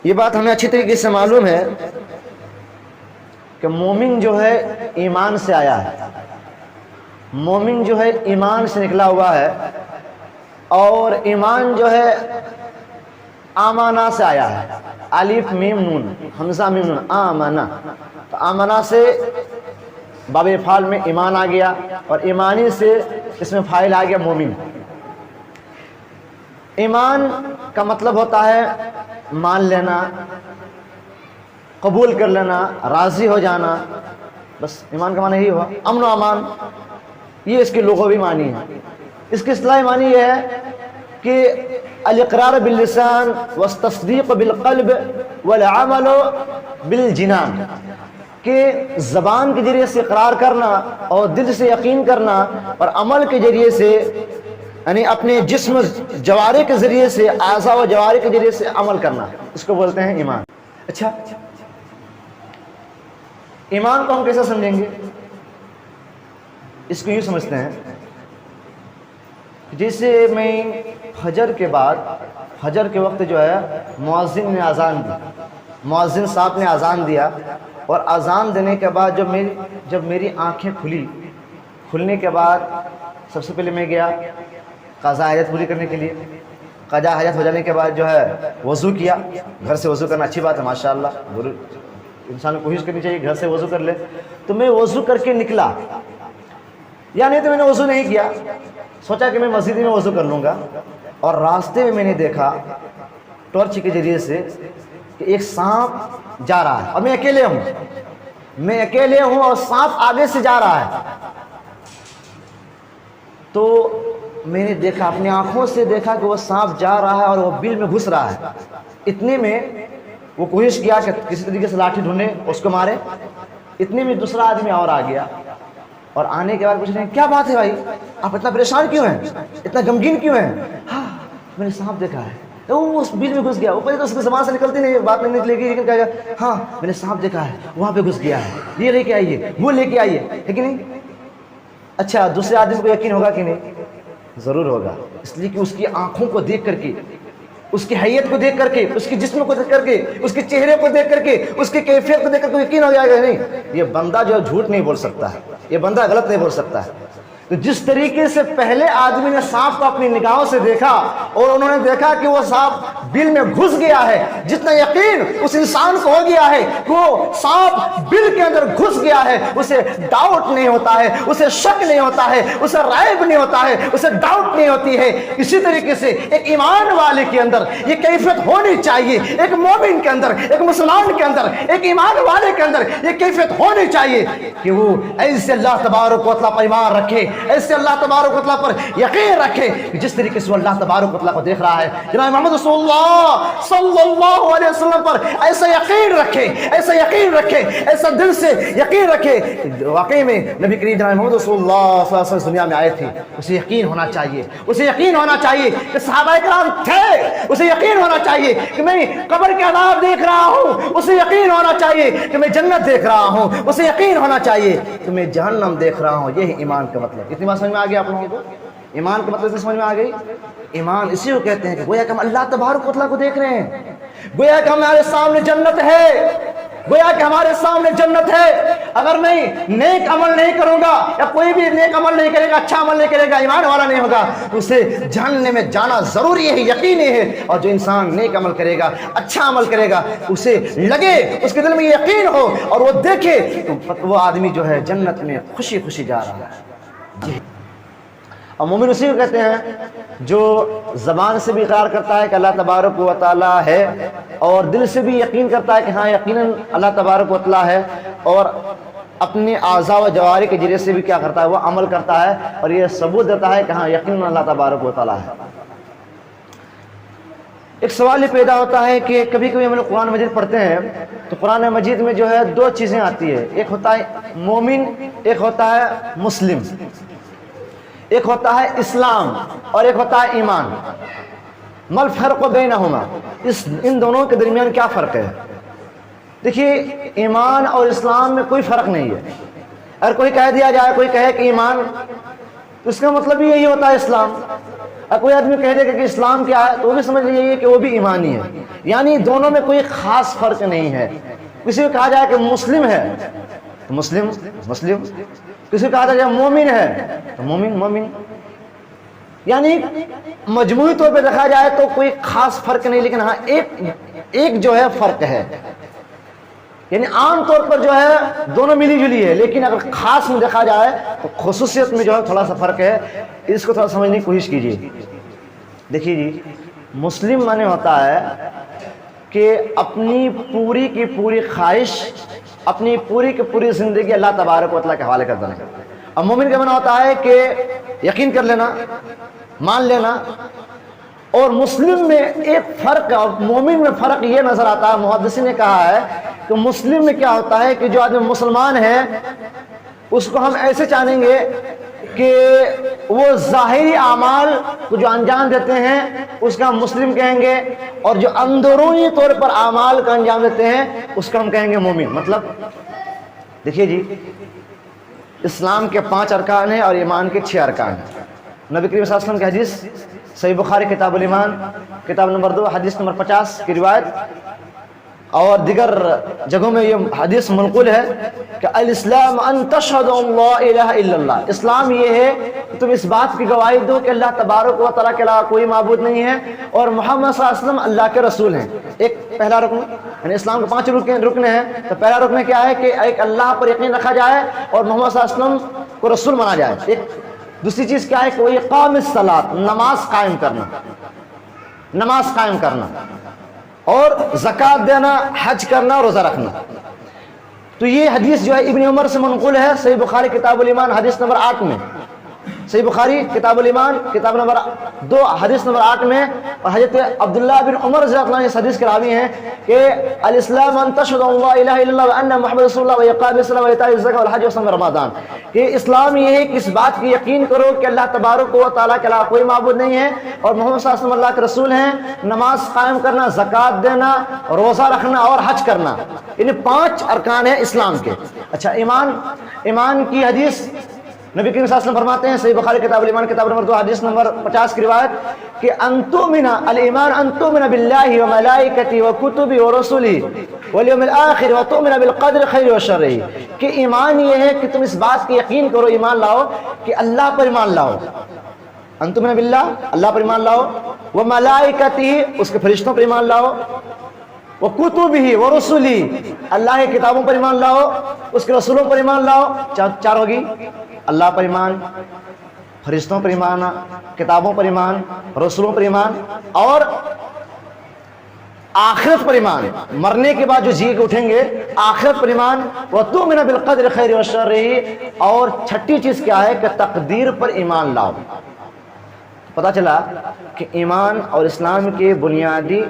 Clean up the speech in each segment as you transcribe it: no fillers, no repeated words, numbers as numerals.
یہ بات ہمیں اچھی طریقے سے معلوم ہے کہ مومن جو ہے ایمان سے آیا ہے، مومن جو ہے ایمان سے نکلا ہوا ہے، اور ایمان جو ہے آمانہ سے آیا ہے، الف میم نون حمزہ میم نون آمانہ، تو آمانہ سے باب فعل میں ایمان آ گیا، اور ایمانی سے اس میں فاعل آ گیا مومن۔ ایمان کا مطلب ہوتا ہے مان لینا، قبول کر لینا، راضی ہو جانا، بس ایمان کا معنی یہی ہوا، امن و امان، یہ اس کی لغوی معنی ہے۔ اس کی اصطلاحی معنی یہ ہے کہ الاقرار باللسان والتصدیق بالقلب والعمل بالجنان، کہ زبان کے ذریعے سے اقرار کرنا اور دل سے یقین کرنا، اور عمل کے ذریعے سے یعنی اپنے جسم جوارح کے ذریعے سے، اعضاء و جوارح کے ذریعے سے عمل کرنا، اس کو بولتے ہیں ایمان۔ اچھا، ایمان کو ہم کیسے سمجھیں گے؟ اس کو یوں سمجھتے ہیں، جیسے میں فجر کے بعد، فجر کے وقت جو ہے مؤذن نے اذان دی، مؤذن صاحب نے اذان دیا، اور اذان دینے کے بعد جب میری آنکھیں کھلنے کے بعد سب سے پہلے میں گیا قضاء حاجت پوری کرنے کے لیے۔ قضاء حاجت ہو جانے کے بعد جو ہے وضو کیا، گھر سے وضو کرنا اچھی بات ہے ماشاءاللہ، انسان کو کوشش کرنی چاہیے گھر سے وضو کر لے۔ تو میں وضو کر کے نکلا، یا نہیں تو میں نے وضو نہیں کیا، سوچا کہ میں مسجد میں وضو کر لوں گا، اور راستے میں نے دیکھا ٹارچ کے ذریعے سے کہ ایک سانپ جا رہا ہے، اور میں اکیلے ہوں اور سانپ آگے سے جا رہا ہے۔ تو میں نے دیکھا، اپنی آنکھوں سے دیکھا کہ وہ سانپ جا رہا ہے اور وہ بل میں گھس رہا ہے۔ اتنے میں وہ کوشش کیا کہ کسی طریقے سے لاٹھی ڈھونڈے اس کو مارے، اتنے میں دوسرا آدمی اور آ گیا، اور آنے کے بعد پوچھ رہے ہیں کیا بات ہے بھائی، آپ اتنا پریشان کیوں ہیں، اتنا غمگین کیوں ہیں؟ ہاں میں نے سانپ دیکھا ہے، وہ اس بل میں گھس گیا، اوپر تو اس کی زبان سے نکلتی نہیں، بات نہیں نکلے گی، لیکن کہے گا ہاں میں نے سانپ دیکھا ہے، وہاں پہ گھس گیا ہے، یہ لے کے آئیے، وہ لے کے آئیے، ہے کہ نہیں؟ اچھا، دوسرے آدمی کو یقین ہوگا کہ نہیں؟ ضرور ہوگا، اس لیے کہ اس کی آنکھوں کو دیکھ کر کے، اس کی حیت کو دیکھ کر کے، اس کے جسم کو دیکھ کر کے، اس کے چہرے کو دیکھ کر کے، اس کی کیفیت کو دیکھ کر کے یقین ہو جائے گا نہیں یہ بندہ جو جھوٹ نہیں بول سکتا ہے، یہ بندہ غلط نہیں بول سکتا ہے۔ تو جس طریقے سے پہلے آدمی نے سانپ کو اپنی نگاہوں سے دیکھا، اور انہوں نے دیکھا کہ وہ سانپ بل میں گھس گیا ہے، جتنا یقین اس انسان کو ہو گیا ہے کہ وہ سانپ بل کے اندر گھس گیا ہے، اسے ڈاؤٹ نہیں ہوتا ہے، اسے شک نہیں ہوتا ہے، اسے ریب نہیں ہوتا ہے، اسے ڈاؤٹ نہیں ہوتی ہے۔ اسی طریقے سے ایک ایمان والے کے اندر یہ کیفیت ہونی چاہیے، ایک مومن کے اندر، ایک مسلمان کے اندر، ایک ایمان والے کے اندر یہ کیفیت ہونی چاہیے کہ وہ ایسے اللہ تبارک و تعالیٰ پر ایمان رکھے، ایسے اللہ تبارک و تعالیٰ پر یقین رکھے کہ جس طریقے سے وہ اللہ تبارک و تعالیٰ کو دیکھ رہا ہے، جناب محمد رسول اللہ صلی اللہ علیہ وسلم پر ایسا یقین رکھے، ایسا یقین رکھے، ایسا دل سے یقین رکھے۔ واقعی میں نبی کریم جناب محمد رسول اللہ صلی اللہ علیہ وسلم دنیا میں آئے تھے، اسے یقین ہونا چاہیے، اسے یقین ہونا چاہیے کہ صحابہ کرام تھے، اسے یقین ہونا چاہیے کہ میں قبر کے عذاب دیکھ رہا ہوں، اسے یقین ہونا چاہیے کہ میں جنت دیکھ رہا ہوں، اسے یقین ہونا چاہیے کہ میں جہنم دیکھ رہا ہوں۔ یہ ایمان کا مطلب، اتنی بات سمجھ میں آ گئی آپ لوگوں کو؟ ایمان کا مطلب سمجھ میں آ گئی؟ ایمان اسی کو کہتے ہیں کہ گویا کہ ہم اللہ تبارک و تعالیٰ کو دیکھ رہے ہیں، گویا کہ ہمارے سامنے جنت ہے، گویا کہ ہمارے سامنے جنت ہے۔ اگر میں نیک عمل نہیں کروں گا، یا کوئی بھی نیک عمل نہیں کرے گا، اچھا عمل نہیں کرے گا، ایمان والا نہیں ہوگا، تو اسے جہنم میں جانا ضروری ہے، یقینی ہے۔ اور جو انسان نیک عمل کرے گا، اچھا عمل کرے گا، اسے لگے، اس کے دل میں یقین ہو اور وہ دیکھے، تو وہ آدمی جو ہے جنت میں خوشی خوشی جا رہا ہے۔ اور مومن اسی کو کہتے ہیں جو زبان سے بھی اقرار کرتا ہے کہ اللہ تبارک و تعالیٰ ہے، اور دل سے بھی یقین کرتا ہے کہ ہاں یقیناً اللہ تبارک و تعالیٰ ہے، اور اپنے اعضاء و جوارح کے ذریعے سے بھی کیا کرتا ہے، وہ عمل کرتا ہے، اور یہ ثبوت دیتا ہے کہ ہاں یقیناً اللہ تبارک و تعالیٰ ہے۔ ایک سوال یہ پیدا ہوتا ہے کہ کبھی کبھی ہم لوگ قرآن مجید پڑھتے ہیں تو قرآن مجید میں جو ہے دو چیزیں آتی ہے، ایک ہوتا ہے مومن، ایک ہوتا ہے مسلم، ایک ہوتا ہے اسلام اور ایک ہوتا ہے ایمان۔ مل فرق بینہما، ان دونوں کے درمیان کیا فرق ہے؟ دیکھیے، ایمان اور اسلام میں کوئی فرق نہیں ہے۔ اگر کوئی کہہ دیا جائے، کوئی کہے کہ ایمان، تو اس کا مطلب یہی ہوتا ہے اسلام، اور کوئی آدمی کہہ دے گا کہ اسلام کیا ہے تو وہ بھی سمجھ لیجیے کہ وہ بھی ایمانی ہے، یعنی دونوں میں کوئی خاص فرق نہیں ہے۔ کسی کو کہا جائے کہ مسلم ہے تو مسلم مسلم، کسی کو کہا جائے مومن ہے تو مومن مومن، یعنی مجموعی طور پہ دیکھا جائے تو کوئی خاص فرق نہیں، لیکن ہاں ایک جو ہے فرق ہے، یعنی عام طور پر جو ہے دونوں ملی جلی ہے، لیکن اگر خاص میں دیکھا جائے تو خصوصیت میں جو ہے تھوڑا سا فرق ہے، اس کو تھوڑا سمجھنے کی کوشش کیجیے۔ دیکھیے جی، مسلم معنی ہوتا ہے کہ اپنی پوری کی پوری خواہش، اپنی پوری کی پوری زندگی اللہ تبارک و تعالیٰ کے حوالے کر دینا۔ اور مومن کا معنی ہوتا ہے کہ یقین کر لینا، مان لینا۔ اور مسلم میں ایک فرق، اور مومن میں فرق یہ نظر آتا ہے، محدثین نے کہا ہے کہ مسلم میں کیا ہوتا ہے کہ جو آدمی مسلمان ہے اس کو ہم ایسے جانیں گے کہ وہ ظاہری اعمال کو جو انجام دیتے ہیں اس کا ہم مسلم کہیں گے، اور جو اندرونی طور پر اعمال کا انجام دیتے ہیں اس کا ہم کہیں گے مومن۔ مطلب دیکھیے جی، اسلام کے 5 ارکان ہیں اور ایمان کے 6 ارکان ہیں۔ نبی کریم صلی اللہ علیہ وسلم کی حدیث صحیح بخاری کتاب الایمان کتاب نمبر 2 حدیث نمبر 50 کی روایت، اور دیگر جگہوں میں یہ حدیث منقول ہے کہ الاسلام ان تشہد ان لا الہ الا اللہ، اسلام یہ ہے کہ تم اس بات کی گواہی دو کہ اللہ تبارک و تعالیٰ کے علاوہ کوئی معبود نہیں ہے اور محمد صلی اللہ علیہ وسلم اللہ کے رسول ہیں۔ ایک پہلا رکن، یعنی اسلام کے 5 رکن ہیں، تو پہلا رکن کیا ہے کہ ایک اللہ پر یقین رکھا جائے اور محمد صلی اللہ علیہ وسلم کو رسول مانا جائے۔ ایک دوسری چیز کیا ہے کہ وہ اقام الصلاۃ، نماز قائم کرنا، نماز قائم کرنا، اور زکوٰۃ دینا، حج کرنا، روزہ رکھنا۔ تو یہ حدیث جو ہے ابن عمر سے منقول ہے، صحیح بخاری کتاب الایمان حدیث نمبر 8 میں، صحیح بخاری کتاب الایمان کتاب نمبر 2 حدیث نمبر 8 میں، اور حضرت عبداللہ بن عمر رضی اللہ عنہ اس حدیث کے راوی ہیں کہ الاسلام ان تشهد ان لا الہ الا اللہ وان محمد رسول اللہ واقام الصلاۃ وایتاء الزکاۃ والحج وصوم رمضان، کہ اسلام یہ ہے کہ اس بات کی یقین کرو کہ اللہ تبارک و تعالیٰ کے علاوہ کوئی معبود نہیں ہے اور محمد صلی اللہ علیہ وسلم اللہ کے رسول ہیں، نماز قائم کرنا، زکوٰۃ دینا، روزہ رکھنا اور حج کرنا، یعنی 5 ارکان ہیں اسلام کے۔ اچھا، ایمان کی حدیث نبی کریم صلی اللہ علیہ وسلم فرماتے ہیں صحیح بخاری کتاب الایمان کتاب نمبر 2 حدیث نمبر 50 کی روایت کہ ان تؤمن الایمان ان تؤمن باللہ وملائکتہ وکتبہ ورسلہ والیوم الآخر وتؤمن بالقدر خیر وشر، کہ ایمان یہ ہے کہ تم اس بات کی یقین کرو، ایمان لاؤ کہ اللہ پر ایمان لاؤ، ان تؤمن باللہ اللہ پر ایمان لاؤ، وملائکتہ اس کے فرشتوں پر ایمان لاؤ، وکتبہ ورسلہ اللہ کی کتابوں پر ایمان لاؤ، اس کے رسولوں پر ایمان لاؤ۔ 4 ہوگی، اللہ پر ایمان، فرشتوں پر ایمان، کتابوں پر ایمان، رسولوں پر ایمان، اور آخرت پر ایمان، مرنے کے بعد جو جی کے اٹھیں گے آخرت پر ایمان، وَتُؤْمِنَ بِالْقَدْرِ خَيْرِ وَشَرِّهِ، اور چھٹی چیز کیا ہے کہ تقدیر پر ایمان لاؤ۔ پتہ چلا کہ ایمان اور اسلام کے بنیادی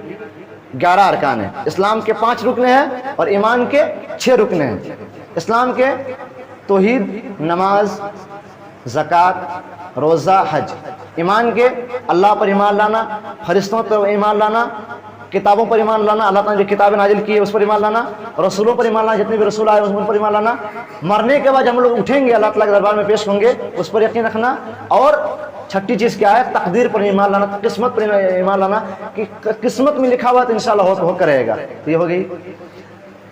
11 ارکان ہیں، اسلام کے 5 رکن ہیں اور ایمان کے 6 رکن ہیں۔ اسلام کے توحید، نماز، زکوٰۃ، روزہ، حج۔ ایمان کے اللہ پر ایمان لانا، فرشتوں پر ایمان لانا، کتابوں پر ایمان لانا، اللہ تعالیٰ نے جو کتابیں نازل کی ہے اس پر ایمان لانا، رسولوں پر ایمان لانا، جتنے بھی رسول آئے ان پر ایمان لانا، مرنے کے بعد ہم لوگ اٹھیں گے اللہ تعالیٰ کے دربار میں پیش ہوں گے اس پر یقین رکھنا، اور چھٹی چیز کیا ہے تقدیر پر ایمان لانا، قسمت پر ایمان لانا کہ قسمت میں لکھا ہوا تو انشاءاللہ ہو کر رہے گا۔ تو یہ ہو گئی۔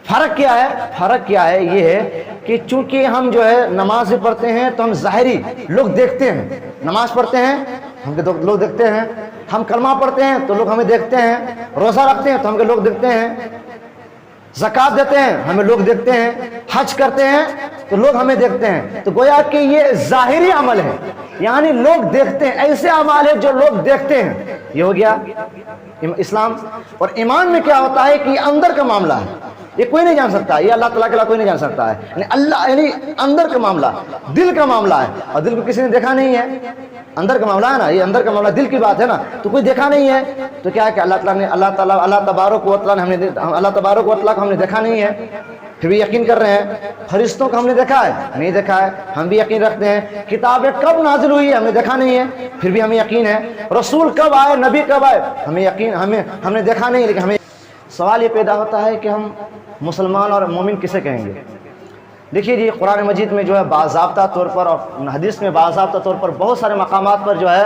فرق کیا ہے؟ فرق کیا ہے؟ یہ ہے کہ چونکہ ہم جو ہے نماز بھی پڑھتے ہیں تو ہم ظاہری لوگ دیکھتے ہیں، نماز پڑھتے ہیں ہم کے لوگ دیکھتے ہیں، ہم کلمہ پڑھتے ہیں تو لوگ ہمیں دیکھتے ہیں، روزہ رکھتے ہیں تو ہم کے لوگ دیکھتے ہیں، زکوٰۃ دیتے ہیں ہمیں لوگ دیکھتے ہیں، حج کرتے ہیں تو لوگ ہمیں دیکھتے ہیں۔ تو گویا کہ یہ ظاہری عمل ہے، یعنی لوگ دیکھتے ہیں، ایسے اعمال ہیں جو لوگ دیکھتے ہیں۔ یہ ہو گیا اسلام۔ اور ایمان میں کیا ہوتا ہے کہ یہ اندر کا معاملہ ہے، یہ کوئی نہیں جان سکتا، یہ اللہ تعالیٰ کے علاوہ کوئی نہیں جان سکتا ہے، یعنی اللہ یعنی اندر کا معاملہ، دل کا معاملہ ہے، اور دل کو کسی نے دیکھا نہیں ہے، اندر کا معاملہ ہے نا، یہ اندر کا معاملہ دل کی بات ہے نا، تو کوئی دیکھا نہیں ہے تو کیا ہے کہ اللہ تبارک و تعالیٰ کو ہم نے دیکھا نہیں ہے پھر بھی یقین کر رہے ہیں۔ فرشتوں کو ہم نے دیکھا ہے نہیں دیکھا ہے ہم بھی یقین رکھتے ہیں۔ کتابیں کب نازل ہوئی ہے ہم نے دیکھا نہیں ہے پھر بھی ہمیں یقین ہے۔ رسول کب آئے، نبی کب آئے، ہمیں یقین، ہم نے دیکھا نہیں لیکن ہمیں۔ سوال یہ پیدا ہوتا ہے کہ ہم مسلمان اور مومن کسے کہیں گے؟ دیکھیے جی، قرآن مجید میں جو ہے باضابطہ طور پر اور حدیث میں باضابطہ طور پر بہت سارے مقامات پر جو ہے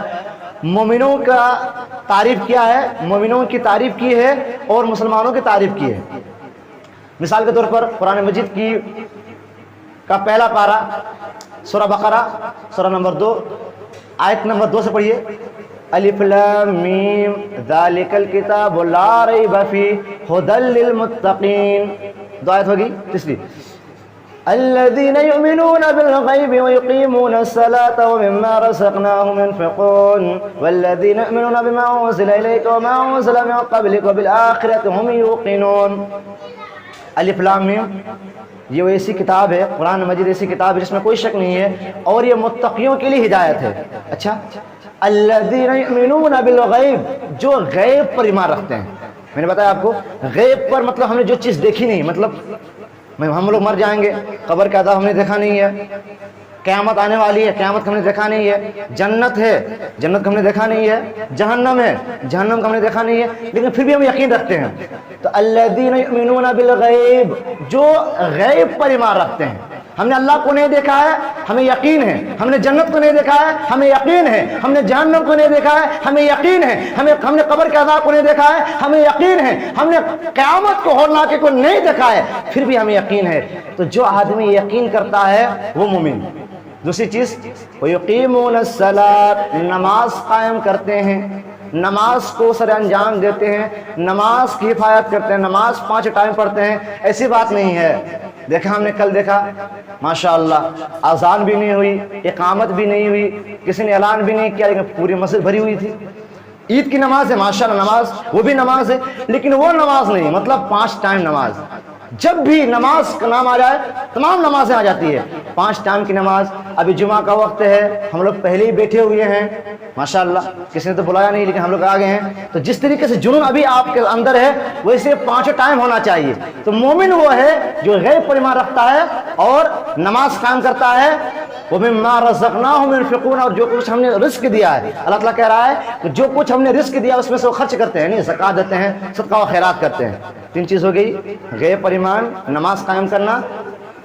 مومنوں کا تعریف کیا ہے، مومنوں کی تعریف کی ہے اور مسلمانوں کی تعریف کی ہے۔ مثال کے طور پر قرآن مجید کی کا پہلا پارہ سورہ بقرہ سورہ نمبر 2 آیت نمبر 2 سے پڑھیے۔ الف لام میم ذالک الکتاب لا ریب فیہ ھدی للمتقین، 2 آیت ہوگی۔ تیسری الذين يؤمنون بالغيب ويقيمون الصلاة ومما رزقناهم ينفقون والذين يؤمنون بما أنزل إليك وما أنزل من قبلك وبالآخرة هم يوقنون۔ الف لام میم یہ وہ ایسی کتاب ہے، قرآن مجید ایسی کتاب ہے جس میں کوئی شک نہیں ہے اور یہ متقیوں کے لیے ہدایت ہے۔ اچھا، الذین یؤمنون بالغیب، جو غیب پر ایمان رکھتے ہیں۔ میں نے بتایا آپ کو غیب پر مطلب ہم نے جو چیز دیکھی نہیں، مطلب ہم لوگ مر جائیں گے، قبر کا عذاب ہم نے دیکھا نہیں ہے، قیامت آنے والی ہے، قیامت کو ہم نے دیکھا نہیں ہے، جنت ہے، جنت کو ہم نے دیکھا نہیں ہے، جہنم ہے، جہنم کو ہم نے دیکھا نہیں ہے، لیکن پھر بھی ہم یقین رکھتے ہیں۔ تو الذین یؤمنون بالغیب، جو غیب پر ایمان رکھتے ہیں۔ ہم نے اللہ کو نہیں دیکھا ہے، ہمیں یقین ہے، ہم نے جنت کو نہیں دیکھا ہے، ہمیں یقین ہے، ہم نے جہنم کو نہیں دیکھا ہے، ہمیں یقین ہے، ہم نے قبر کے عذاب کو نہیں دیکھا ہے، ہمیں یقین ہے، ہم نے قیامت کو ہولناکے کو نہیں دیکھا ہے، پھر بھی ہمیں یقین ہے۔ تو جو آدمی یقین کرتا ہے وہ مومن۔ دوسری چیز وَيُقِيمُونَ الصَّلَاةَ، نماز قائم کرتے ہیں، نماز کو سر انجام دیتے ہیں، نماز کی حفاظت کرتے ہیں، نماز 5 ٹائم پڑھتے ہیں۔ ایسی بات نہیں ہے، دیکھا ہم نے کل دیکھا ماشاءاللہ اذان بھی نہیں ہوئی، اقامت بھی نہیں ہوئی، کسی نے اعلان بھی نہیں کیا، لیکن پوری مسجد بھری ہوئی تھی۔ عید کی نماز ہے ماشاءاللہ، نماز وہ بھی نماز ہے، لیکن وہ نماز نہیں، مطلب 5 ٹائم نماز۔ جب بھی نماز کا نام آ جائے تمام نمازیں آ جاتی ہے، 5 ٹائم کی نماز۔ ابھی جمعہ کا وقت ہے، ہم لوگ پہلے ہی بیٹھے ہوئے ہیں ماشاءاللہ، کسی نے تو بلایا نہیں لیکن ہم لوگ آ گئے ہیں۔ تو جس طریقے سے جنون ابھی آپ کے اندر ہے ویسے 5 ٹائم ہونا چاہیے۔ تو مومن وہ ہے جو غیب پر ایمان رکھتا ہے اور نماز قائم کرتا ہے۔ وَمِمَّا رَزَقْنَاهُمْ يُنْفِقُونَ، اور جو کچھ ہم نے رزق دیا ہے، اللہ تعالیٰ کہہ رہا ہے کہ جو کچھ ہم نے رزق دیا اس میں سے وہ خرچ کرتے ہیں، نہیں زکوٰۃ دیتے ہیں، صدقہ و خیرات کرتے ہیں۔ 3 چیز ہو گئی، غیب پر ایمان، نماز قائم کرنا،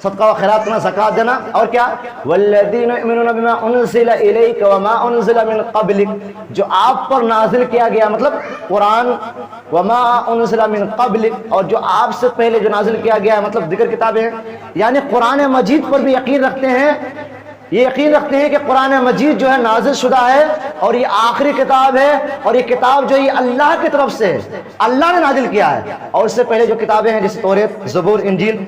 صدقہ و خیرات کرنا، زکوٰۃ دینا، اور کیا والذین یؤمنون بما انزل الیک وما انزل من قبلک، جو آپ پر نازل کیا گیا، مطلب قرآن، وما انزل من قبلک، اور جو آپ سے پہلے جو نازل کیا گیا ہے، مطلب دیگر کتابیں، یعنی قرآن مجید پر بھی یقین رکھتے ہیں۔ یہ یقین رکھتے ہیں کہ قرآن مجید جو ہے نازل شدہ ہے اور یہ آخری کتاب ہے، اور یہ کتاب جو ہے یہ اللہ کی طرف سے ہے، اللہ نے نازل کیا ہے۔ اور اس سے پہلے جو کتابیں ہیں جیسے توریت، زبور، انجیل،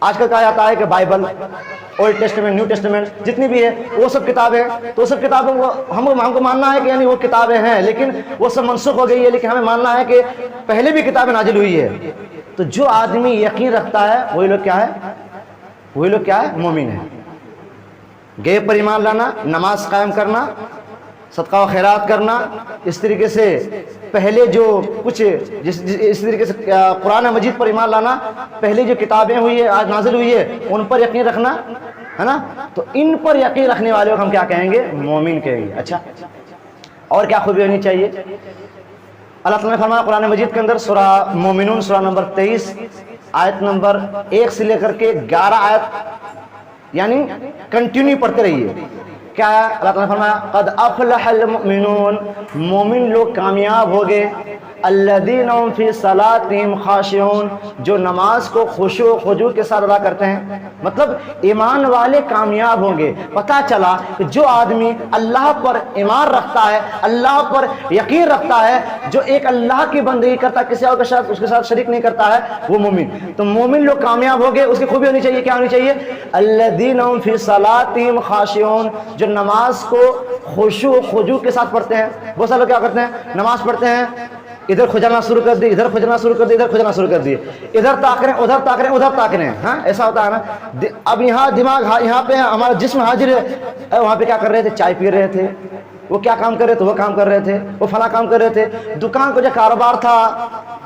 آج کل کہا جاتا ہے کہ Bible, old testament, new testament جتنی بھی ہے وہ سب کتابیں، تو سب کتابوں کو ہم کو ماننا ہے کہ یعنی وہ کتابیں ہیں، لیکن وہ سب منسوخ ہو گئی ہے، لیکن ہمیں ماننا ہے کہ پہلے بھی کتابیں نازل ہوئی ہے۔ تو جو آدمی یقین رکھتا ہے وہی لوگ کیا ہے، وہی لوگ کیا ہے، مومن ہے۔ غیب پر ایمان لانا، نماز قائم کرنا، صدقہ و خیرات کرنا، اس طریقے سے پہلے جو کچھ اس طریقے سے قرآن مجید پر ایمان لانا، پہلے جو کتابیں ہوئی ہے آج نازل ہوئی ہے ان پر یقین رکھنا ہے نا، تو ان پر یقین رکھنے والے کو ہم کیا کہیں گے، مومن کہیں گے۔ اچھا، اور کیا خوبی ہونی چاہیے؟ اللہ تعالیٰ نے فرمایا قرآن مجید کے اندر سورہ مومنون سورہ نمبر 23 آیت نمبر 1 سے لے کر کے 11 آیت یعنی کنٹینیو پڑھتے رہیے۔ کیا ہے؟ اللہ تعالیٰ نے فرمایا قد افلح المؤمنون، مومن لوگ کامیاب ہو گئے، الذین هم فی صلاتہم خاشعون، جو نماز کو خشوع و خضوع کے ساتھ ادا کرتے ہیں۔ مطلب ایمان والے کامیاب ہوں گے۔ پتہ چلا کہ جو آدمی اللہ پر ایمان رکھتا ہے، اللہ پر یقین رکھتا ہے، جو ایک اللہ کی بندگی کرتا ہے، کسی اور کے ساتھ اس کے ساتھ شریک نہیں کرتا ہے، وہ مومن۔ تو مومن لوگ کامیاب ہو گئے، اس کی خوبی ہونی چاہیے، کیا ہونی چاہیے؟ الذین هم فی صلاتہم خاشعون، جو نماز کو خشوع و خضوع کے ساتھ پڑھتے ہیں۔ بہت سارے لوگ کیا کرتے ہیں، نماز پڑھتے ہیں، ادھر کھجانا شروع کر دی، ادھر کھجانا شروع کر دی، ادھر کھجانا شروع کر دی، ادھر تاک رہے ہیں، ادھر تاک رہے ہیں، ادھر تاک رہے ہیں، ہاں ایسا ہوتا ہے نا۔ اب یہاں دماغ یہاں پہ ہمارا جسم حاضر ہے، وہاں پہ کیا کر رہے تھے، چائے پی رہے تھے، وہ کیا کام کر رہے تھے، وہ کام کر رہے تھے، وہ فلاں کام کر رہے تھے، دکان کو جو کاروبار تھا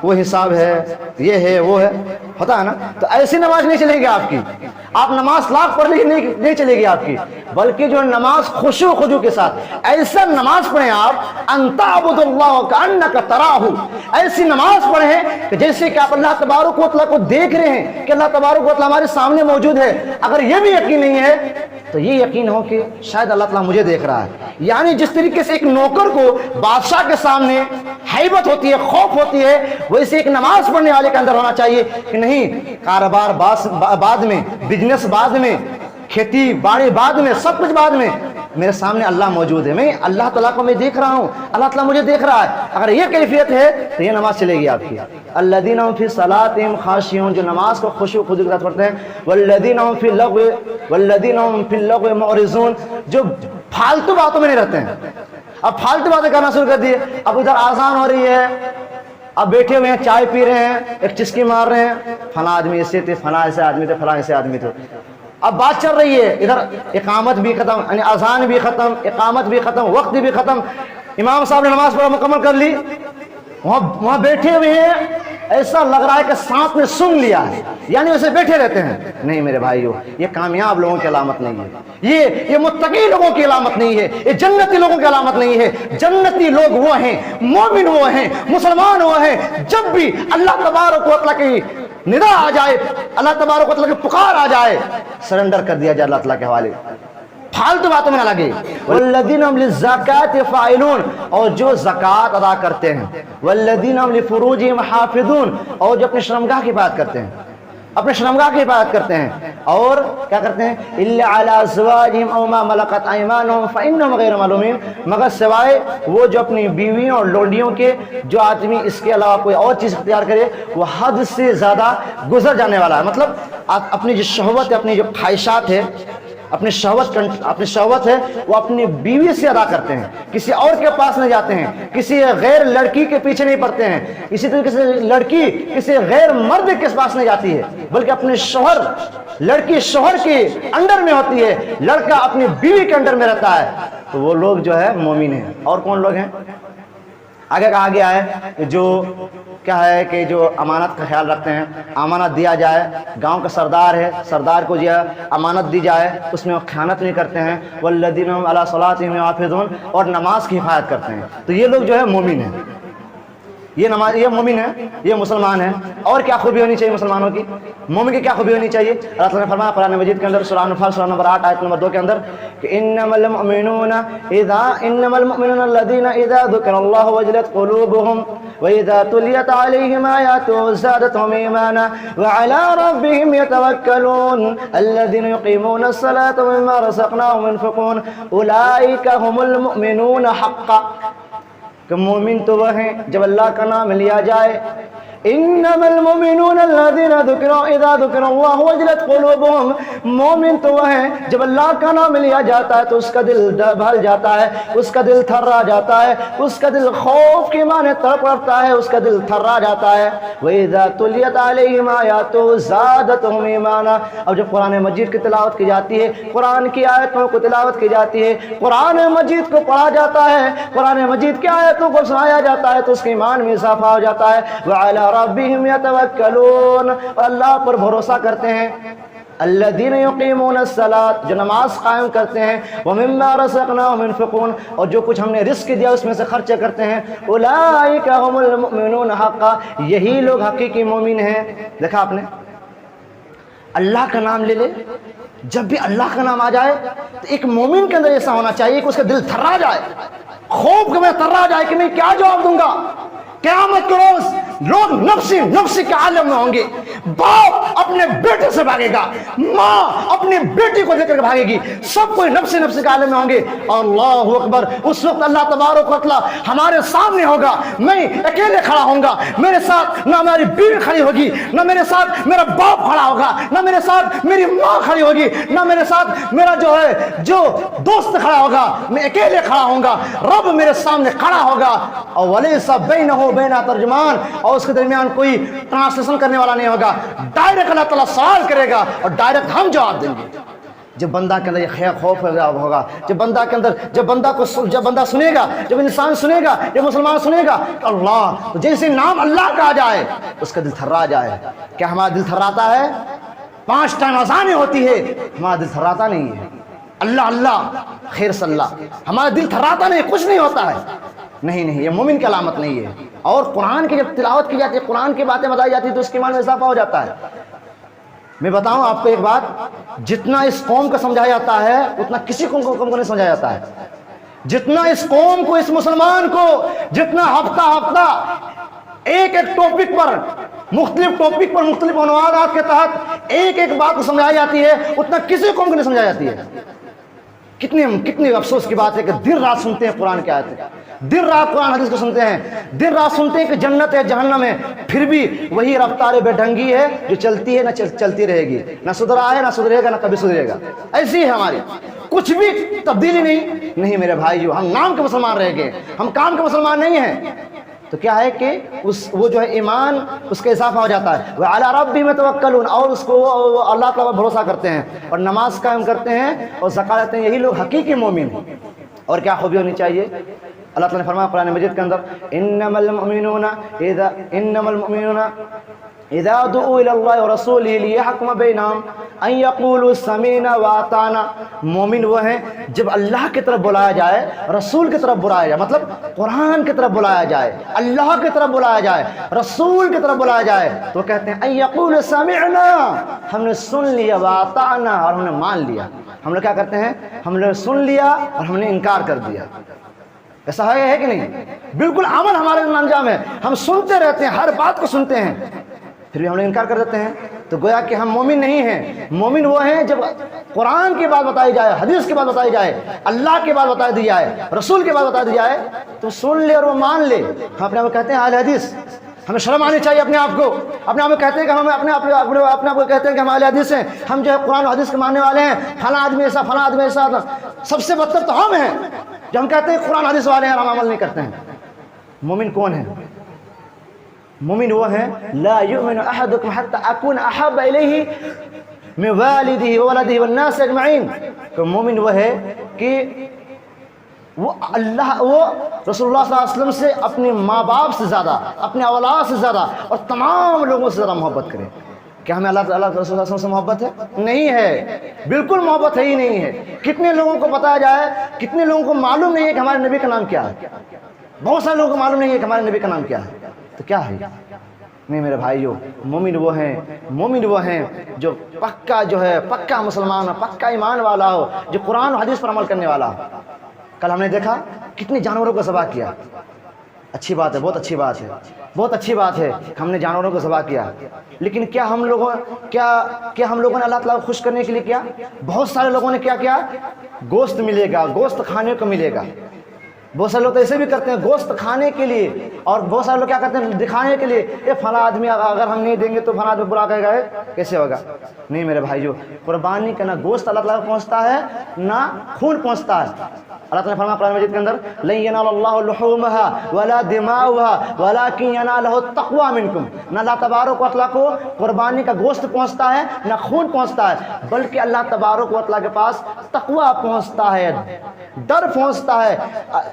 وہ حساب ہے، یہ ہے، وہ ہے، ہوتا ہے نا۔ تو ایسی نماز نہیں چلے گی آپ کی، آپ نماز لاکھ پڑھ لی نہیں چلے گی آپ کی، بلکہ جو نماز خشوع و خضوع کے ساتھ ایسا نماز پڑھیں آپ، ان تعبد اللہ کانک تراہ، ایسی نماز پڑھیں کہ جیسے کہ آپ اللہ تبارک و تعالیٰ کو دیکھ رہے ہیں، کہ اللہ تبارک و تعالیٰ ہمارے سامنے موجود ہے۔ اگر یہ بھی یقین نہیں ہے تو یہ یقین ہو کہ شاید اللہ تعالیٰ مجھے دیکھ رہا ہے. یعنی جس طریقے سے ایک نوکر کو بادشاہ کے سامنے ہیبت ہوتی ہے، خوف ہوتی ہے، ویسے ایک نماز پڑھنے والے کے اندر ہونا چاہیے کہ نہیں، کاروبار بعد میں، بزنس بعد میں، کھیتی باڑی بعد میں، سب کچھ بعد میں، میرے سامنے اللہ موجود ہے، میں اللہ تعالیٰ کو میں دیکھ رہا ہوں، اللہ تعالیٰ مجھے دیکھ رہا ہے. اگر یہ کیفیت ہے تو یہ نماز چلے گی آپ کی. الذین هم فی صلاتہم خاشعون، جو نماز کو خشوع و خضوع کے ساتھ پڑھتے ہیں. والذین هم فی اللغو معرضون، جو فالتو باتوں میں نہیں رہتے ہیں. اب فالتو باتیں کرنا شروع کر دیے، اب ادھر آزان ہو رہی ہے، اب بیٹھے ہوئے ہیں، چائے پی رہے ہیں، ایک چسکی مار رہے ہیں، فلاں آدمی ایسے تھے، فلاں ایسے آدمی تھے، فلاں ایسے آدمی تھے. اب بات چل رہی ہے، ادھر اقامت بھی ختم، یعنی اذان بھی ختم، اقامت بھی ختم، وقت بھی ختم. امام صاحب نے نماز پڑھا مکمل کر لی، وہاں بیٹھے ہوئے ہیں، ایسا لگ رہا ہے کہ سانپ نے سن لیا ہے، یعنی ویسے بیٹھے رہتے ہیں. نہیں میرے بھائیو، یہ کامیاب لوگوں کی علامت نہیں ہے، یہ متقی لوگوں کی علامت نہیں ہے، یہ جنتی لوگوں کی علامت نہیں ہے. جنتی لوگ وہ ہیں، مومن وہ ہیں، مسلمان وہ ہیں، جب بھی اللہ تبارک و تعالیٰ کی ندا آ جائے، اللہ تبارک و تعالیٰ کی پکار آ جائے، سرنڈر کر دیا جائے اللہ تعالیٰ کے حوالے، فالتو باتوں میں نہ لگے. والذین هم للزکاۃ فاعلون، اور جو زکوٰۃ ادا کرتے ہیں. والذین هم لفروجہم حافظون، اور جو اپنے شرمگاہ کی حفاظت کرتے ہیں، اپنے شرمگاہ کی حفاظت کرتے ہیں. اور کیا کرتے ہیں؟ الا علی ازواجہم او ما ملکت ایمانہم فانہم غیر ملومین، مگر سوائے وہ جو اپنی بیویوں اور لونڈیوں کے، جو آدمی اس کے علاوہ کوئی اور چیز اختیار کرے وہ حد سے زیادہ گزر جانے والا ہے. مطلب اپنی جو شہوت ہے، اپنی جو خواہشات ہے، اپنی شہوت ہے، وہ اپنی بیوی سے ادا کرتے ہیں، کسی اور کے پاس نہیں جاتے ہیں، کسی غیر لڑکی کے پیچھے نہیں پڑتے ہیں، اسی طریقے سے لڑکی کسی غیر مرد کے پاس نہیں جاتی ہے، بلکہ اپنے شوہر، لڑکی شوہر کے انڈر میں ہوتی ہے، لڑکا اپنی بیوی کے انڈر میں رہتا ہے. تو وہ لوگ جو ہے مومن ہیں. اور کون لوگ ہیں؟ آگے کہا گیا ہے کہ جو کیا ہے کہ جو امانت کا خیال رکھتے ہیں، امانت دیا جائے، گاؤں کا سردار ہے، سردار کو جو امانت دی جائے، اس میں وہ خیانت نہیں کرتے ہیں. والذین هم علی صلاتہم یحافظون، اور نماز کی حفاظت کرتے ہیں. تو یہ لوگ جو ہے مومن ہیں، یہ مومن ہے، یہ مسلمان ہے. اور کیا خوبی ہونی چاہیے مسلمانوں کی؟ مومن کی کیا خوبی ہونی چاہیے؟ اللہ تعالیٰ نے فرمایا قرآن مجید کے اندر سورہ انفال سورہ نمبر 8 آیت نمبر 2 کے اندر کہ انما المؤمنون الذین اذا ذکر اللہ وجلت قلوبهم واذا تلیت علیہم آیاتہ زادتهم ایمانا وعلی ربهم یتوکلون الذین یقیمون الصلاة ومما رزقناهم ينفقون اولئک هم المؤمنون حقا. کہ مومن تو وہ ہیں جب اللہ کا نام لیا جائے. انما المؤمنون الذين ذكروا اذا ذكر الله وجلت قلوبهم، مومن تو وہ ہیں جب اللہ کا نام لیا جاتا ہے تو اس کا دل بھر جاتا ہے، اس کا دل تھرا جاتا ہے، اس کا دل خوف کے معنی تڑپ اٹھتا ہے، اس کا دل تھرا جاتا ہے. واذا تليت عليهم آیاتہ زادتهم ایمانا، اور جب قرآن مجید کی تلاوت کی جاتی ہے، قرآن کی آیتوں کو تلاوت کی جاتی ہے، قرآن مجید کو پڑھا جاتا ہے، قرآن مجید کی آیتوں کو سنایا جاتا ہے تو اس کے ایمان میں اضافہ ہو جاتا ہے. وعلی ربهم یتوکلون، اور اللہ پر بھروسہ کرتے ہیں. الذین یقیمون الصلاۃ، جو نماز قائم کرتے ہیں. ومما رزقناهم ينفقون، اور جو کچھ ہم نے رزق دیا اس میں سے خرچ کرتے ہیں. اولئک هم المؤمنون حقا، یہی لوگ حقیقی مومن ہیں. دیکھا آپ نے، اللہ کا نام لے لے، جب بھی اللہ کا نام آ جائے تو ایک مومن کے اندر ایسا ہونا چاہیے کہ اس کا دل تھرا جائے، خوف کے میں تھرا جائے کہ میں کیا جواب دوں گا. قیامت کے روز لوگ نفسی نفسی کے عالم میں ہوں گے. باپ اپنے بیٹے سے بھاگے گا، ماں اپنے بیٹی کو لے کر بھاگے گی، سب کوئی نفسی نفسی کے عالم میں ہوں گے. اللہ اکبر، اس وقت اللہ تبارک و تعالیٰ ہمارے سامنے ہوگا، میں اکیلے کھڑا ہوں گا، میرے ساتھ نہ میری بیوی کھڑی ہوگی، نہ میرے ساتھ میرا باپ کھڑا ہوگا، نہ میرے ساتھ میری ماں کھڑی ہوگی، نہ میرے ساتھ میرا جو دوست کھڑا ہوگا. میں اکیلے کھڑا ہوں گا، رب میرے سامنے کھڑا ہوگا. اور ولیس بینہ وبین ترجمان، اور اس کے درمیان کوئی ٹرانسلیشن کرنے والا نہیں ہوگا. ڈائریکٹ اللہ تعالیٰ سوال کرے گا اور ڈائریکٹ ہم جواب دیں گے. جب بندہ کے اندر یہ خوف ہوگا، جب بندہ کے اندر، جب بندہ سنے گا، جب انسان سنے گا، جب مسلمان سنے گا اللہ، تو جیسے نام اللہ کا آ جائے اس کا دل تھرا جائے. کیا ہمارا دل تھراتا ہے؟ 5 ٹائم اذانیں ہوتی ہے، ہمارا دل تھراتا نہیں ہے. اللہ اللہ خیر صلی اللہ، ہمارا دل تھراتا نہیں، کچھ نہیں ہوتا ہے. نہیں، یہ مومن کی علامت نہیں ہے. اور قرآن کی جب تلاوت کی جاتی ہے، قرآن کی باتیں بتائی جاتی ہے تو اس کے ایمان میں اضافہ ہو جاتا ہے. میں بتاؤں آپ کو ایک بات، جتنا اس قوم کو سمجھایا جاتا ہے اتنا کسی قوم کو نہیں سمجھایا جاتا ہے. جتنا اس قوم کو، اس مسلمان کو، جتنا ہفتہ ایک ایک ٹاپک پر، مختلف ٹاپک پر، مختلف عنوانات کے تحت ایک ایک بات کو سمجھائی جاتی ہے، اتنا کسی قوم کو نہیں سمجھائی جاتی ہے. کتنی افسوس کی بات ہے کہ دن رات سنتے ہیں قرآن کی آیتیں، دن رات قرآن حدیث کو سنتے ہیں، دن رات سنتے ہیں کہ جنت ہے جہنم ہے، پھر بھی وہی رفتار بے ڈھنگی ہے جو چلتی ہے، نہ چلتی رہے گی، نہ سدھرا ہے، نہ سدھرے گا، نہ کبھی سدھرے گا. ایسی ہے ہماری، کچھ بھی تبدیلی نہیں میرے بھائیو. ہم نام کے مسلمان رہ گئے، ہم کام کے مسلمان نہیں ہیں. تو کیا ہے کہ وہ جو ہے ایمان اس کا اضافہ ہو جاتا ہے. وَعَلَىٰ رَبِّهِمْ يَتَوَكَّلُونَ، اور اس کو اللہ تعالیٰ پر بھروسہ کرتے ہیں اور نماز قائم کرتے ہیں اور زکات دیتے ہیں. یہی لوگ حقیقی مومن ہیں. اور کیا خوبی ہونی چاہیے؟ اللہ تعالیٰ نے فرمایا قرآن مجید کے اندر انما المؤمنون اذا دعوا الى الله ورسوله ليحكم بينهم ان يقولوا سمعنا واطعنا. مومن وہ ہیں جب اللہ کی طرف بلایا جائے، رسول کی طرف بلایا جائے، مطلب قرآن کی طرف بلایا جائے، اللہ کی طرف بلایا جائے، رسول کی طرف بلایا جائے، تو کہتے ہیں ان يقولوا سمعنا، ہم نے سن لیا، واطعنا، اور ہم نے مان لیا. ہم لوگ کیا کرتے ہیں؟ ہم نے سن لیا اور ہم نے انکار کر دیا. ایسا ہے کہ نہیں؟ بالکل عمل ہمارے انجام ہے. ہم سنتے رہتے ہیں، ہر بات کو سنتے ہیں، پھر بھی ہم نے انکار کر دیتے ہیں. تو گویا کہ ہم مومن نہیں ہیں. مومن وہ ہیں جب قرآن کی بات بتائی جائے، حدیث کی بات بتائی جائے، اللہ کی بات بتا دی جائے، رسول کی بات بتا دی جائے، تو سن لے اور وہ مان لے. ہم اپنے آپ کو کہتے ہیں اہل حدیث. ہمیں شرم آنی چاہیے اپنے آپ کو. اپنے آپ کو کہتے ہیں کہ ہم اپنے آپ کو کہتے ہیں کہ ہم اہل حدیث ہیں، ہم جو ہے قرآن و حدیث کے ماننے والے ہیں. فلاں آدمی ایسا، فلاں آدمی ایسا. سب سے بدتر تو ہم ہیں جو ہم کہتے ہیں قرآن حدیث والے ہیں اور ہم عمل نہیں کرتے ہیں. مومن کون ہے؟ مومن وہ ہیں لا یؤمن احدکم حتی اکون احب الیہ من والدہ وولدہ والناس اجمعین. تو مومن وہ ہے کہ وہ رسول اللہ صلی اللہ علیہ وسلم سے، اپنے ماں باپ سے زیادہ، اپنے اولاد سے زیادہ اور تمام لوگوں سے زیادہ محبت کرے. کیا ہمیں اللہ رسول اللہ صلی اللہ علیہ وسلم سے محبت ہے؟ نہیں ہے، بالکل محبت ہے ہی نہیں ہے. کتنے لوگوں کو بتایا جائے، کتنے لوگوں کو معلوم نہیں ہے کہ ہمارے نبی کا نام کیا ہے. بہت سارے لوگوں کو معلوم نہیں ہے کہ ہمارے نبی کا نام کیا ہے. تو کیا ہے؟ نہیں میرے بھائیو، مومن وہ ہیں جو پکا مسلمان ہو، پکا ایمان والا ہو، جو قرآن و حدیث پر عمل کرنے والا ہو. کل ہم نے دیکھا کتنی جانوروں کو ذبح کیا. اچھی بات ہے، بہت اچھی بات ہے، بہت اچھی بات ہے کہ ہم نے جانوروں کو ذبح کیا. لیکن کیا ہم لوگوں نے اللہ تعالیٰ کو خوش کرنے کے لیے کیا؟ بہت سارے لوگوں نے کیا گوشت ملے گا، گوشت کھانے کو ملے گا. بہت سارے لوگ تو ایسے بھی کرتے ہیں گوشت کھانے کے لیے، اور بہت سارے لوگ کیا کرتے ہیں دکھانے کے لیے، یہ فلاں آدمی اگر ہم نہیں دیں گے تو فلاں آدمی برا کہے گا. کیسے ہوگا؟ نہیں میرے بھائیو، قربانی کا نہ گوشت اللہ تعالیٰ کو پہنچتا ہے نہ خون پہنچتا ہے. اللہ تعالیٰ نے فرمایا قرآن مجید کے اندر لن ينال الله لحومها ولا دماؤها ولكن يناله التقوى منكم. نہ اللہ تبارک و تعالیٰ کو قربانی کا گوشت پہنچتا ہے نہ خون پہنچتا ہے، بلکہ اللہ تبارک و تعالیٰ کے پاس تقوی پہنچتا ہے، ڈر پہنچتا ہے.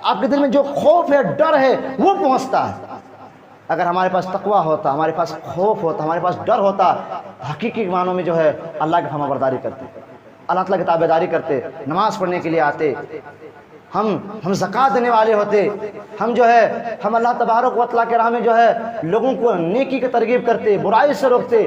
آپ کے دل میں جو خوف ہے، ڈر ہے، وہ پہنچتا ہے. اگر ہمارے پاس تقوی ہوتا، ہمارے پاس خوف ہوتا، ہمارے پاس ڈر ہوتا، حقیقی معنوں میں جو ہے اللہ کی فرما برداری کرتے، اللہ تعالیٰ کی تابع داری کرتے، نماز پڑھنے کے لیے آتے، ہم زکات دینے والے ہوتے، ہم اللہ تبارک و تعالیٰ کے راہ میں جو ہے لوگوں کو نیکی کی ترغیب کرتے، برائی سے روکتے.